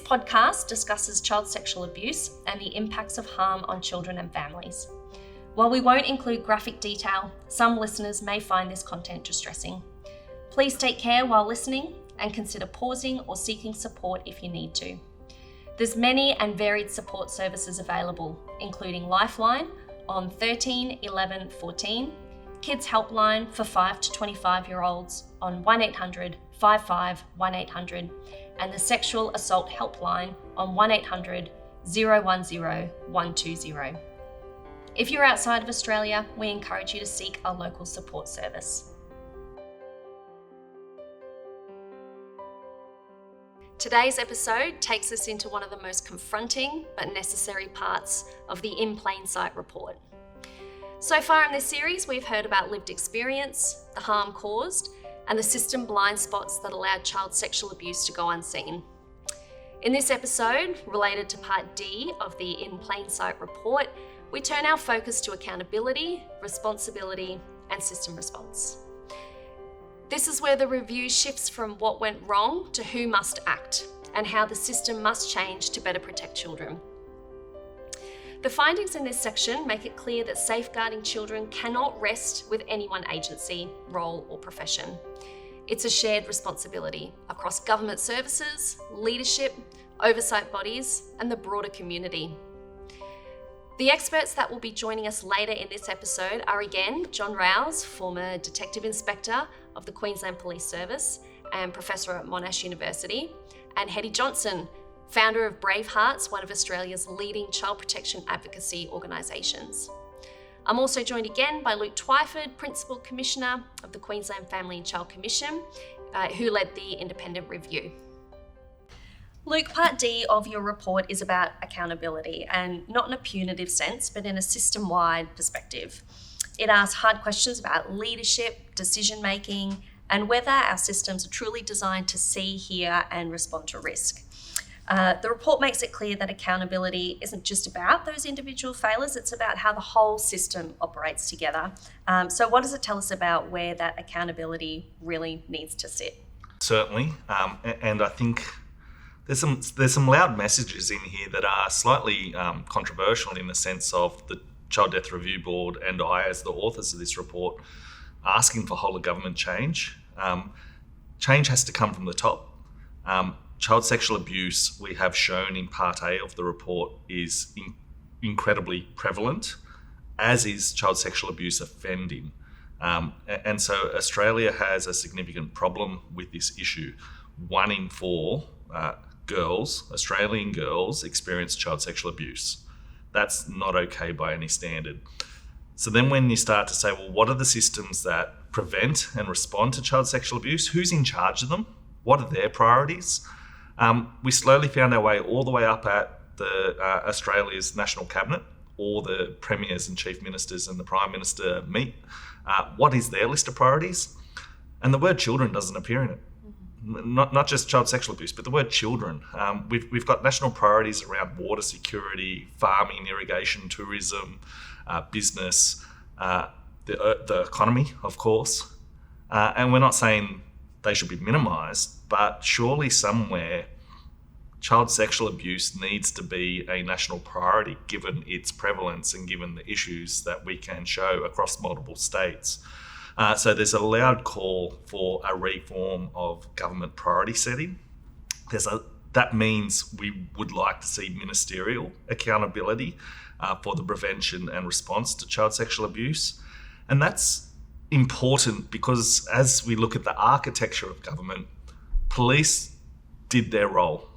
podcast discusses child sexual abuse and the impacts of harm on children and families. While we won't include graphic detail, some listeners may find this content distressing. Please take care while listening and consider pausing or seeking support if you need to. There's many and varied support services available, including Lifeline on 13 11 14, Kids Helpline for 5 to 25-year-olds on 1800 55 1800, and the Sexual Assault Helpline on 1800 010 120. If you're outside of Australia, we encourage you to seek a local support service. Today's episode takes us into one of the most confronting but necessary parts of the In Plain Sight report. So far in this series, we've heard about lived experience, the harm caused, and the system blind spots that allowed child sexual abuse to go unseen. In this episode, related to Part D of the In Plain Sight report, we turn our focus to accountability, responsibility, and system response. This is where the review shifts from what went wrong to who must act and how the system must change to better protect children. The findings in this section make it clear that safeguarding children cannot rest with any one agency, role, or profession. It's a shared responsibility across government services, leadership, oversight bodies, and the broader community. The experts that will be joining us later in this episode are again John Rouse, former Detective Inspector of the Queensland Police Service and Professor at Monash University, and Hetty Johnson, founder of Brave Hearts, one of Australia's leading child protection advocacy organisations. I'm also joined again by Luke Twyford, Principal Commissioner of the Queensland Family and Child Commission, who led the independent review. Luke, Part D of your report is about accountability, and not in a punitive sense, but in a system-wide perspective. It asks hard questions about leadership, decision-making, and whether our systems are truly designed to see, hear, and respond to risk. The report makes it clear that accountability isn't just about those individual failures, it's about how the whole system operates together. So what does it tell us about where that accountability really needs to sit? Certainly, and I think there's some loud messages in here that are slightly controversial in the sense of the Child Death Review Board and I, as the authors of this report, asking for whole of government change. Change has to come from the top. Child sexual abuse, we have shown in Part A of the report, is incredibly prevalent, as is child sexual abuse offending. And so Australia has a significant problem with this issue. 1 in 4 Australian girls, experience child sexual abuse. That's not okay by any standard. So then when you start to say, well, what are the systems that prevent and respond to child sexual abuse? Who's in charge of them? What are their priorities? We slowly found our way all the way up at the Australia's National Cabinet. All the premiers and chief ministers and the Prime Minister meet. What is their list of priorities? And the word children doesn't appear in it. Not just child sexual abuse, but the word children. We've got national priorities around water security, farming, irrigation, tourism, business, the economy, of course. And we're not saying they should be minimised, but surely somewhere child sexual abuse needs to be a national priority given its prevalence and given the issues that we can show across multiple states. So there's a loud call for a reform of government priority setting. That means we would like to see ministerial accountability for the prevention and response to child sexual abuse. And that's important because as we look at the architecture of government, police did their role.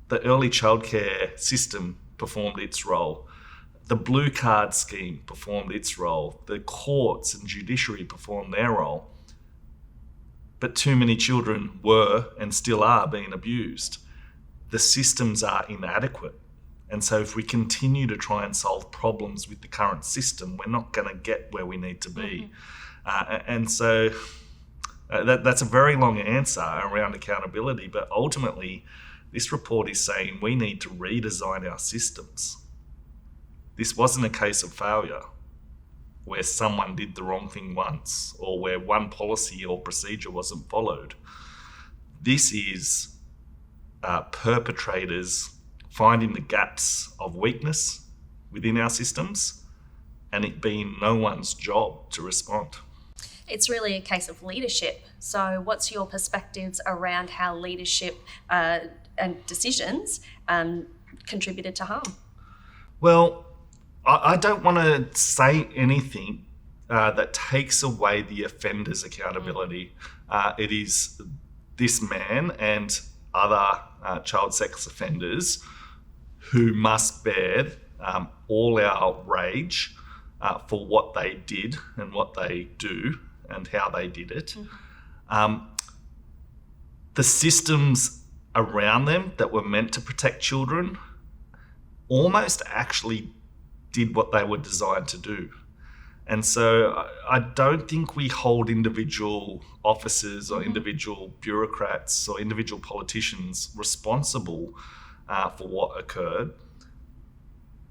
The early childcare system performed its role. The blue card scheme performed its role. The courts and judiciary performed their role. But too many children were and still are being abused. The systems are inadequate. And so if we continue to try and solve problems with the current system, we're not going to get where we need to be. And so that's a very long answer around accountability, but ultimately this report is saying we need to redesign our systems. This wasn't a case of failure where someone did the wrong thing once or where one policy or procedure wasn't followed. This is perpetrators finding the gaps of weakness within our systems and it being no one's job to respond. It's really a case of leadership. So what's your perspectives around how leadership and decisions contributed to harm? Well, I don't want to say anything that takes away the offender's accountability. It is this man and other child sex offenders who must bear all our rage for what they did and what they do and how they did it. The systems around them that were meant to protect children almost actually did what they were designed to do. And so I don't think we hold individual officers or individual bureaucrats or individual politicians responsible for what occurred.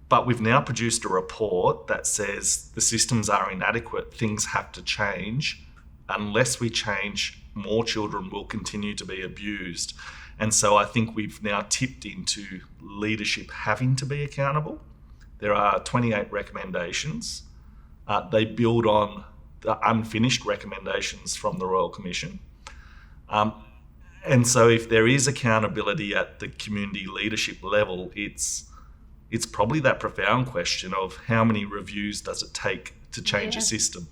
But we've now produced a report that says the systems are inadequate, things have to change. Unless we change, more children will continue to be abused. And so I think we've now tipped into leadership having to be accountable. There are 28 recommendations. They build on the unfinished recommendations from the Royal Commission. And so if there is accountability at the community leadership level, it's probably that profound question of how many reviews does it take to change a system?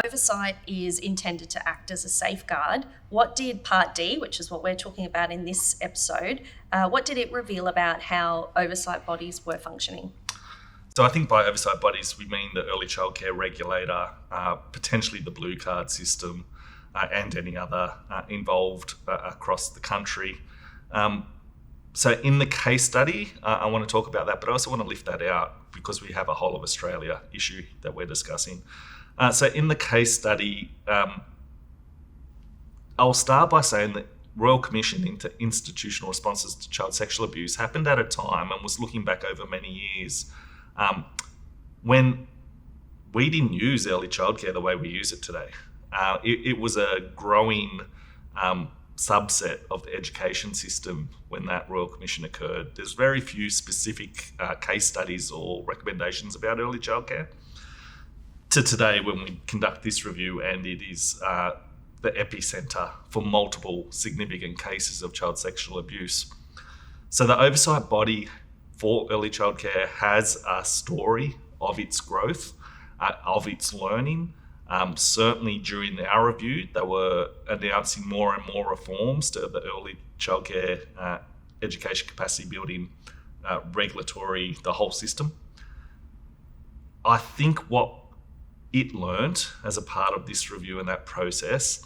Oversight is intended to act as a safeguard. What did Part D, which is what we're talking about in this episode, what did it reveal about how oversight bodies were functioning? So I think by oversight bodies, we mean the early childcare regulator, potentially the blue card system, and any other involved across the country. So in the case study, I want to talk about that, but I also want to lift that out because we have a whole of Australia issue that we're discussing. So in the case study, I'll start by saying that Royal Commission into Institutional Responses to Child Sexual Abuse happened at a time and was looking back over many years when we didn't use early childcare the way we use it today. It was a growing subset of the education system when that Royal Commission occurred. There's very few specific case studies or recommendations about early childcare to today when we conduct this review, and it is the epicentre for multiple significant cases of child sexual abuse. So the oversight body for early childcare has a story of its growth, of its learning. Certainly during our review, they were announcing more and more reforms to the early childcare education capacity building, regulatory, the whole system. I think what it learned as a part of this review and that process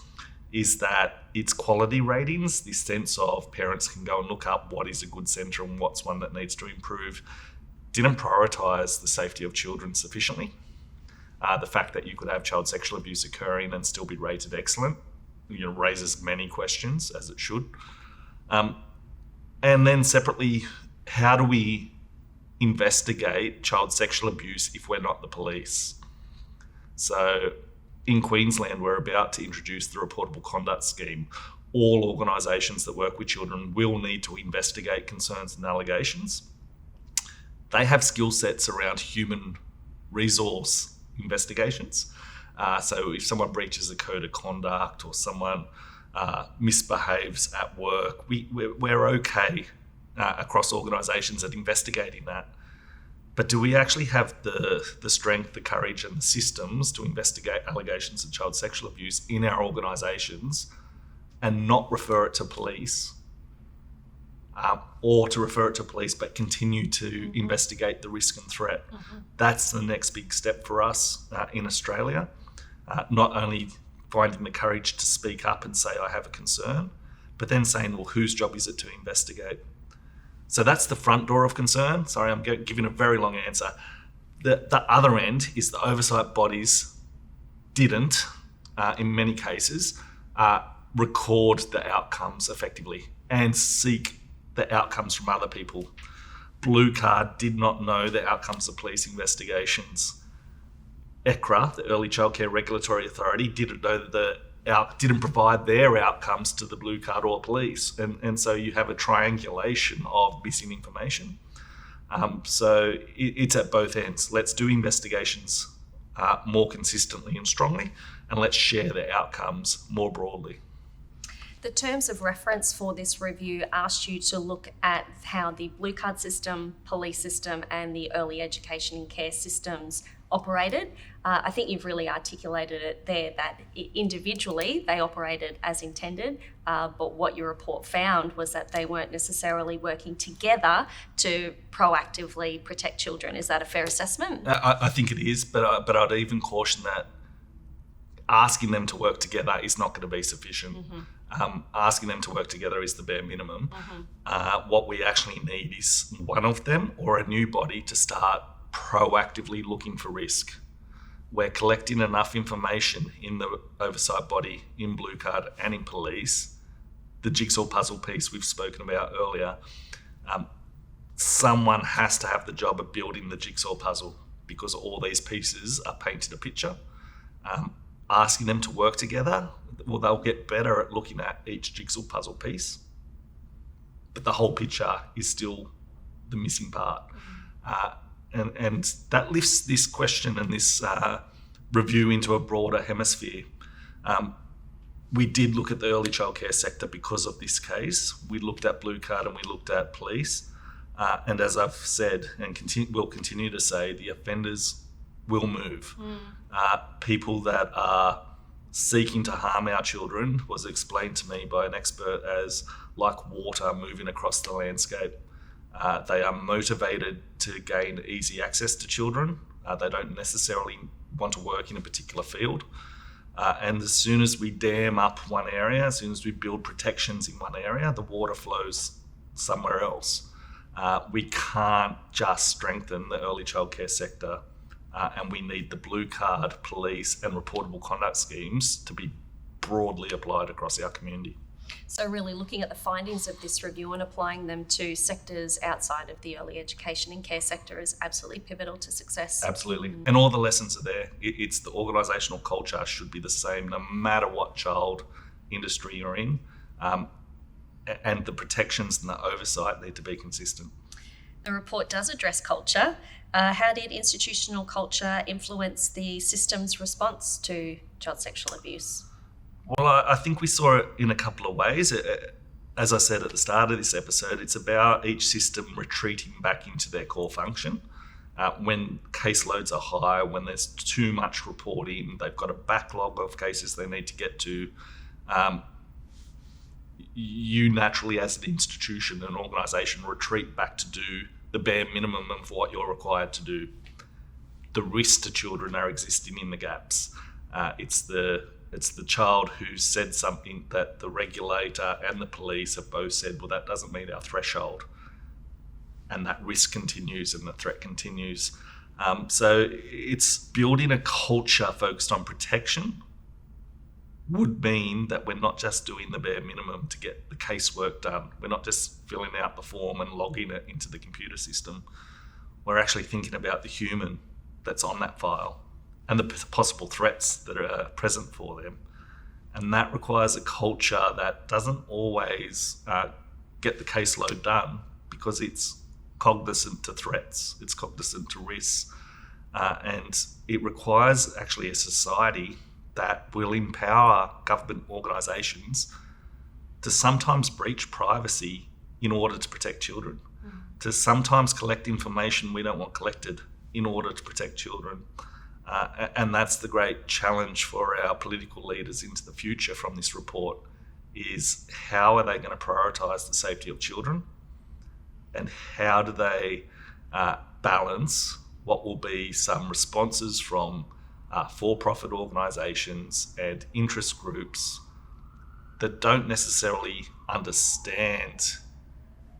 is that its quality ratings, this sense of parents can go and look up what is a good centre and what's one that needs to improve, didn't prioritise the safety of children sufficiently. The fact that you could have child sexual abuse occurring and still be rated excellent, raises many questions, as it should. And then separately, how do we investigate child sexual abuse if we're not the police? So in Queensland, we're about to introduce the reportable conduct scheme. All organisations that work with children will need to investigate concerns and allegations. They have skill sets around human resource investigations. So if someone breaches a code of conduct or someone misbehaves at work, we're okay across organisations at investigating that. But do we actually have the strength, the courage and the systems to investigate allegations of child sexual abuse in our organisations and not refer it to police? Or to refer it to police but continue to investigate the risk and threat. That's the next big step for us in Australia. Not only finding the courage to speak up and say, I have a concern, but then saying, well, whose job is it to investigate? So that's the front door of concern. Sorry, I'm giving a very long answer. The other end is the oversight bodies didn't, in many cases, record the outcomes effectively and seek the outcomes from other people. Blue Card did not know the outcomes of police investigations. ECRA, the Early Childcare Regulatory Authority, didn't know the didn't provide their outcomes to the blue card or police. And so you have a triangulation of missing information. So it's at both ends. Let's do investigations more consistently and strongly, and let's share the outcomes more broadly. The terms of reference for this review asked you to look at how the blue card system, police system, and the early education and care systems operated. I think you've really articulated it there that individually they operated as intended, but what your report found was that they weren't necessarily working together to proactively protect children. Is that a fair assessment? I think it is, but I'd even caution that asking them to work together is not going to be sufficient. Asking them to work together is the bare minimum. What we actually need is one of them or a new body to start proactively looking for risk. We're collecting enough information in the oversight body, in blue card and in police. The jigsaw puzzle piece we've spoken about earlier. Someone has to have the job of building the jigsaw puzzle because all these pieces are painted a picture. Asking them to work together, well, they'll get better at looking at each jigsaw puzzle piece, but the whole picture is still the missing part. And that lifts this question and this review into a broader hemisphere. We did look at the early childcare sector because of this case. We looked at blue card and we looked at police. And as I've said and will continue to say, the offenders will move. People that are seeking to harm our children was explained to me by an expert as like water moving across the landscape. They are motivated to gain easy access to children. They don't necessarily want to work in a particular field. And as soon as we dam up one area, as soon as we build protections in one area, the water flows somewhere else. We can't just strengthen the early childcare sector, and we need the blue card, police and reportable conduct schemes to be broadly applied across our community. So really looking at the findings of this review and applying them to sectors outside of the early education and care sector is absolutely pivotal to success. Absolutely. And all the lessons are there. It's the organisational culture should be the same no matter what child industry you're in. And the protections and the oversight need to be consistent. The report does address culture. How did institutional culture influence the system's response to child sexual abuse? Well, I think we saw it in a couple of ways. As I said at the start of this episode, it's about each system retreating back into their core function. When caseloads are high, when there's too much reporting, they've got a backlog of cases they need to get to, you naturally as an institution, an organisation, retreat back to do the bare minimum of what you're required to do. The risks to children are existing in the gaps. It's the child who said something that the regulator and the police have both said, well, that doesn't meet our threshold. And that risk continues and the threat continues. So it's building a culture focused on protection would mean that we're not just doing the bare minimum to get the casework done. We're not just filling out the form and logging it into the computer system. We're actually thinking about the human that's on that file and the possible threats that are present for them. And that requires a culture that doesn't always get the caseload done because it's cognizant to threats, it's cognizant to risks, and it requires actually a society that will empower government organisations to sometimes breach privacy in order to protect children, to sometimes collect information we don't want collected in order to protect children. And that's the great challenge for our political leaders into the future from this report, is how are they going to prioritise the safety of children, and how do they balance what will be some responses from for-profit organisations and interest groups that don't necessarily understand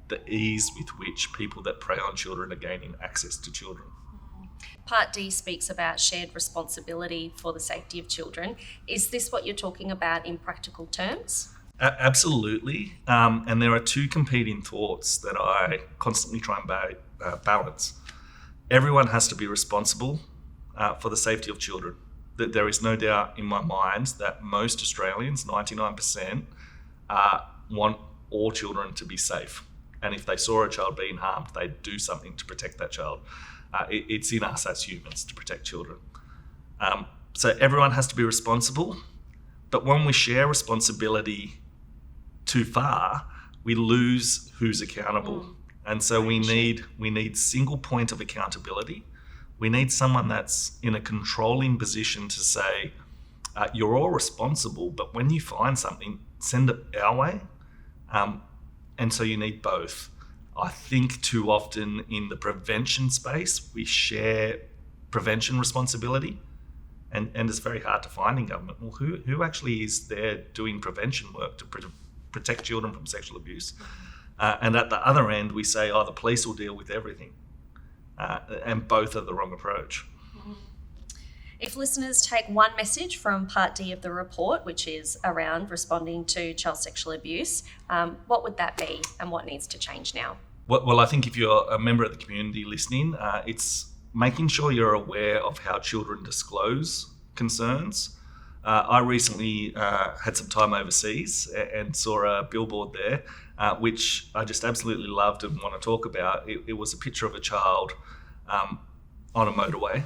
the ease with which people that prey on children are gaining access to children. Part D speaks about shared responsibility for the safety of children. Is this what you're talking about in practical terms? Absolutely. And there are two competing thoughts that I constantly try and balance. Everyone has to be responsible for the safety of children. that there is no doubt in my mind that most Australians, 99%, want all children to be safe. And if they saw a child being harmed, they'd do something to protect that child. It's in us as humans to protect children. So everyone has to be responsible. But when we share responsibility too far, we lose who's accountable. And so we need single point of accountability. We need someone that's in a controlling position to say, you're all responsible, but when you find something, send it our way. And so you need both. I think too often in the prevention space, we share prevention responsibility, and it's very hard to find in government. Well, who actually is there doing prevention work to protect children from sexual abuse? And at the other end, we say, the police will deal with everything. And both are the wrong approach. If listeners take one message from Part D of the report, which is around responding to child sexual abuse, what would that be and what needs to change now? Well, I think if you're a member of the community listening, it's making sure you're aware of how children disclose concerns. I recently had some time overseas and saw a billboard there, which I just absolutely loved and want to talk about. It was a picture of a child on a motorway,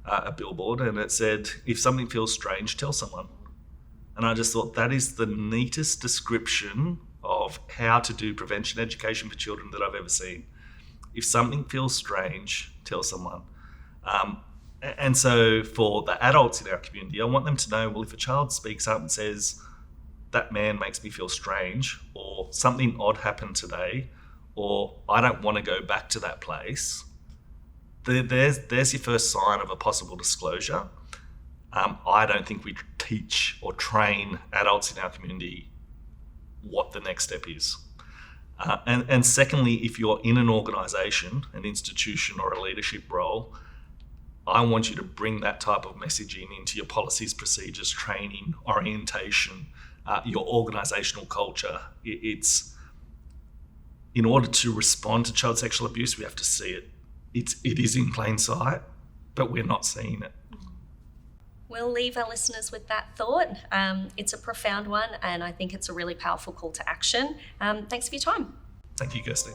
a billboard, and it said, if something feels strange, tell someone. And I just thought that is the neatest description of how to do prevention education for children that I've ever seen. If something feels strange, tell someone. And so for the adults in our community, I want them to know, well, if a child speaks up and says, that man makes me feel strange, or something odd happened today, or I don't want to go back to that place, there's your first sign of a possible disclosure. I don't think we teach or train adults in our community what the next step is. And secondly, if you're in an organisation, an institution or a leadership role, I want you to bring that type of messaging into your policies, procedures, training, orientation, your organisational culture. It's in order to respond to child sexual abuse, we have to see it. It is in plain sight, but we're not seeing it. We'll leave our listeners with that thought. It's a profound one, and I think it's a really powerful call to action. Thanks for your time. Thank you, Kirsty.